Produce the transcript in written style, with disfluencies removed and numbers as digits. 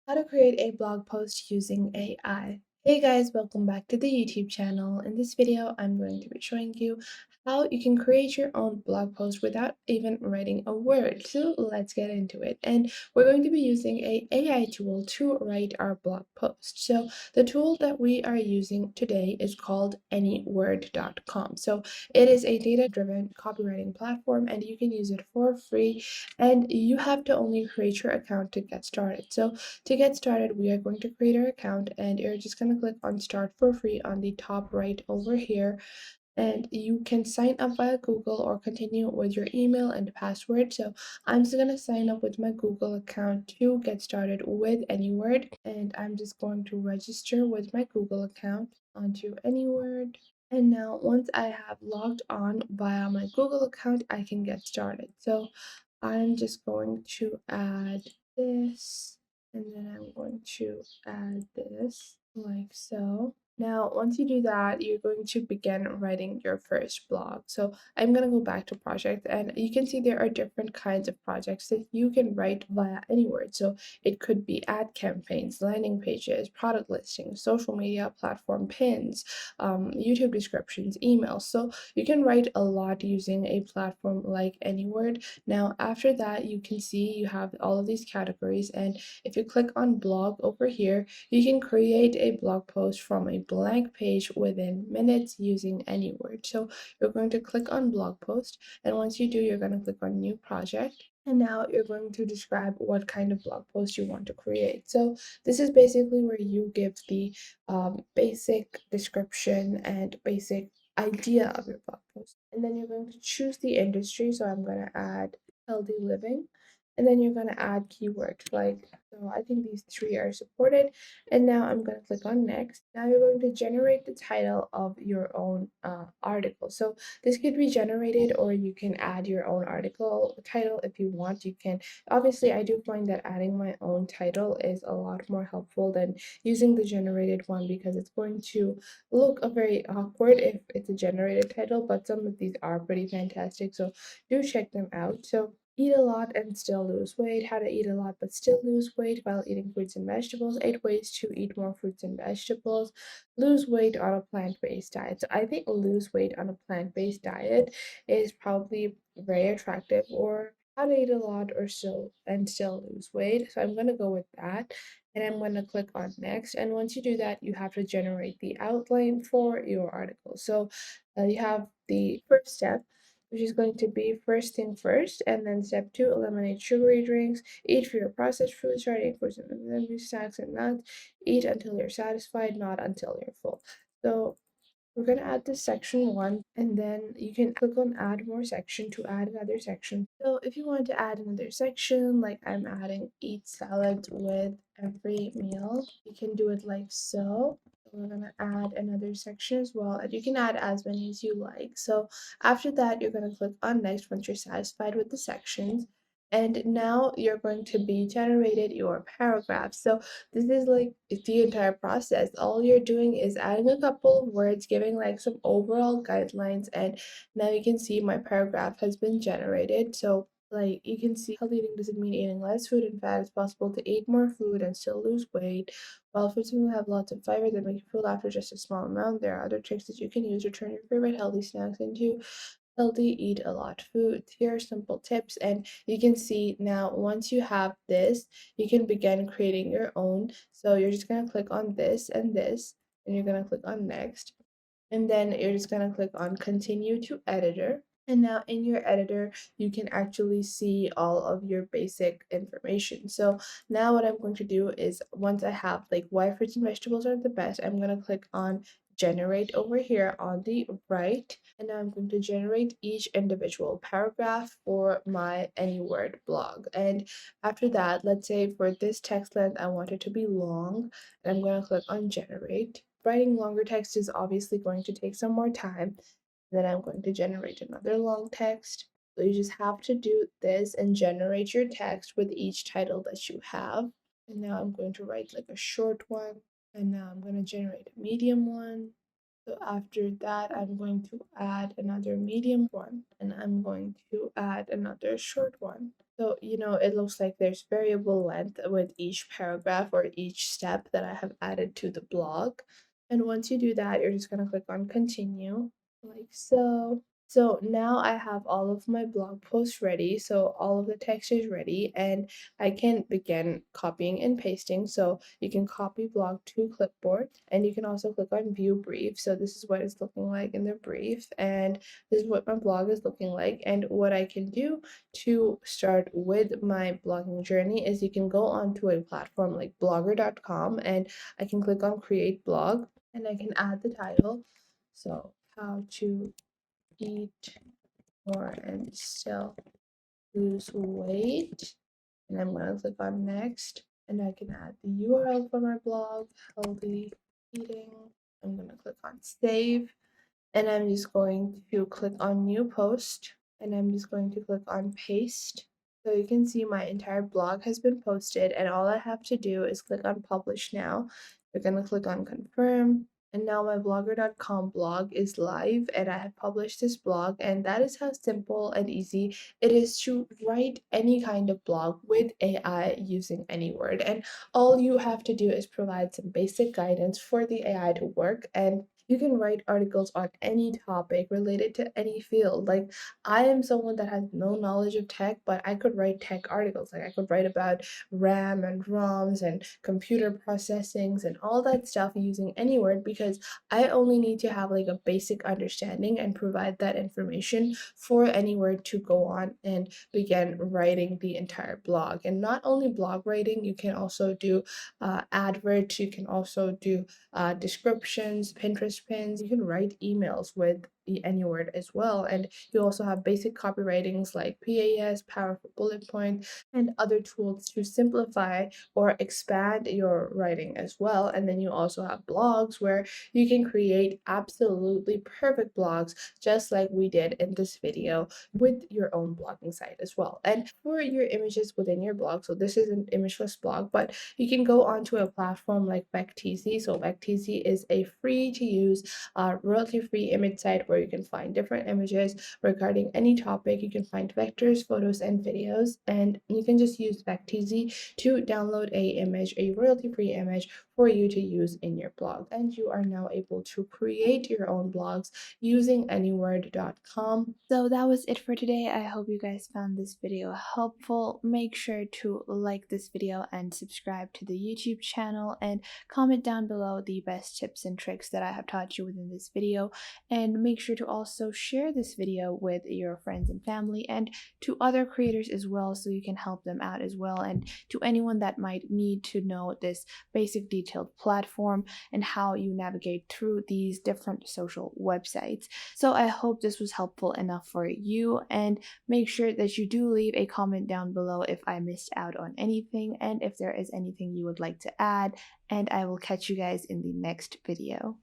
How to create a blog post using AI. Hey guys, welcome back to the YouTube channel. In this video, I'm going to be showing you how you can create your own blog post without even writing a word. So let's get into it. And we're going to be using a AI tool to write our blog post. So the tool that we are using today is called anyword.com. So it is a data-driven copywriting platform and you can use it for free and you have to only create your account to get started. So to get started, we are going to create our account and you're just going to click on start for free on the top right over here. And you can sign up via Google or continue with your email and password. So I'm just going to sign up with my Google account to get started with AnyWord. And I'm just going to register with my Google account onto AnyWord. And now once I have logged on via my Google account, I can get started. So I'm just going to add this, and then I'm going to add this like so. Now, once you do that, you're going to begin writing your first blog. So I'm going to go back to project, and you can see there are different kinds of projects that you can write via AnyWord. So it could be ad campaigns, landing pages, product listings, social media platform pins, YouTube descriptions, emails. So you can write a lot using a platform like AnyWord. Now, after that, you can see you have all of these categories, and if you click on blog over here, you can create a blog post from a blank page within minutes using AnyWord. So you're going to click on blog post, and once you do, you're going to click on new project. And now you're going to describe what kind of blog post you want to create. So this is basically where you give the basic description and basic idea of your blog post. And then you're going to choose the industry. So I'm going to add healthy living. And then you're going to add keywords like, so I think these three are supported. And now I'm going to click on next. Now you're going to generate the title of your own article. So this could be generated or you can add your own article title if you want. You can, obviously, I do find that adding my own title is a lot more helpful than using the generated one because it's going to look very awkward if it's a generated title, but some of these are pretty fantastic. So do check them out. So eat a lot and still lose weight, how to eat a lot but still lose weight while eating fruits and vegetables, 8 ways to eat more fruits and vegetables, lose weight on a plant-based diet. So I think lose weight on a plant-based diet is probably very attractive, or how to eat a lot or still lose weight. So I'm going to go with that and I'm going to click on next. And once you do that, you have to generate the outline for your article. So you have the first step, which is going to be first thing first, and then step two, eliminate sugary drinks, eat fewer processed foods, try to eat fruits and veggies, snacks and nuts, eat until you're satisfied, not until you're full. So we're going to add this section one, and then you can click on add more section to add another section. So if you want to add another section, like I'm adding eat salads with every meal, you can do it like so. We're going to add another section as well, and you can add as many as you like. So after that, you're going to click on next once you're satisfied with the sections. And now you're going to be generated your paragraph. So this is like the entire process. All you're doing is adding a couple of words, giving like some overall guidelines, and now you can see my paragraph has been generated. So like you can see, healthy eating doesn't mean eating less food. In fact, it's possible to eat more food and still lose weight. While foods will have lots of fiber that make you full after just a small amount, there are other tricks that you can use to turn your favorite healthy snacks into healthy eat a lot foods. Here are simple tips, and you can see now once you have this, you can begin creating your own. So you're just going to click on this, and you're going to click on next, and then you're just going to click on continue to editor. And now in your editor, you can actually see all of your basic information. So now what I'm going to do is, once I have like why fruits and vegetables are the best, I'm going to click on generate over here on the right. And now I'm going to generate each individual paragraph for my AnyWord blog. And after that, let's say for this text length, I want it to be long, and I'm going to click on generate. Writing longer text is obviously going to take some more time. Then I'm going to generate another long text. So you just have to do this and generate your text with each title that you have. And now I'm going to write like a short one. And now I'm going to generate a medium one. So after that, I'm going to add another medium one, and I'm going to add another short one. So, it looks like there's variable length with each paragraph or each step that I have added to the blog. And once you do that, you're just going to click on continue, like so. So now I have all of my blog posts ready. So all of the text is ready and I can begin copying and pasting. So you can copy blog to clipboard and you can also click on view brief. So this is what it's looking like in the brief and this is what my blog is looking like. And what I can do to start with my blogging journey is you can go onto a platform like blogger.com and I can click on create blog and I can add the title. So, how to eat more and still lose weight. And I'm going to click on next and I can add the URL for my blog, healthy eating. I'm going to click on save and I'm just going to click on new post and I'm just going to click on paste. So you can see my entire blog has been posted and all I have to do is click on publish now. You're going to click on confirm and now my blogger.com blog is live and I have published this blog and that is how simple and easy it is to write any kind of blog with AI using AnyWord. And all you have to do is provide some basic guidance for the AI to work and you can write articles on any topic related to any field. Like, I am someone that has no knowledge of tech, but I could write tech articles. Like, I could write about RAM and ROMs and computer processings and all that stuff using any word because I only need to have like a basic understanding and provide that information for any word to go on and begin writing the entire blog. And not only blog writing, you can also do adverts, you can also do descriptions, Pinterest pins. You can write emails with the AnyWord as well. And you also have basic copywritings like PAS, powerful bullet points, and other tools to simplify or expand your writing as well. And then you also have blogs where you can create absolutely perfect blogs, just like we did in this video with your own blogging site as well. And for your images within your blog, so this is an imageless blog, but you can go onto a platform like Vecteezy. So Vecteezy is a free to use, royalty-free image site where you can find different images regarding any topic. You can find vectors, photos, and videos, and you can just use Vecteezy to download a image, a royalty-free image for you to use in your blog. And you are now able to create your own blogs using anyword.com. So that was it for today. I hope you guys found this video helpful. Make sure to like this video and subscribe to the YouTube channel and comment down below the best tips and tricks that I have taught you within this video. And make sure to also share this video with your friends and family and to other creators as well so you can help them out as well, and to anyone that might need to know this basic detailed platform and how you navigate through these different social websites. So I hope this was helpful enough for you, and make sure that you do leave a comment down below if I missed out on anything and if there is anything you would like to add, and I will catch you guys in the next video.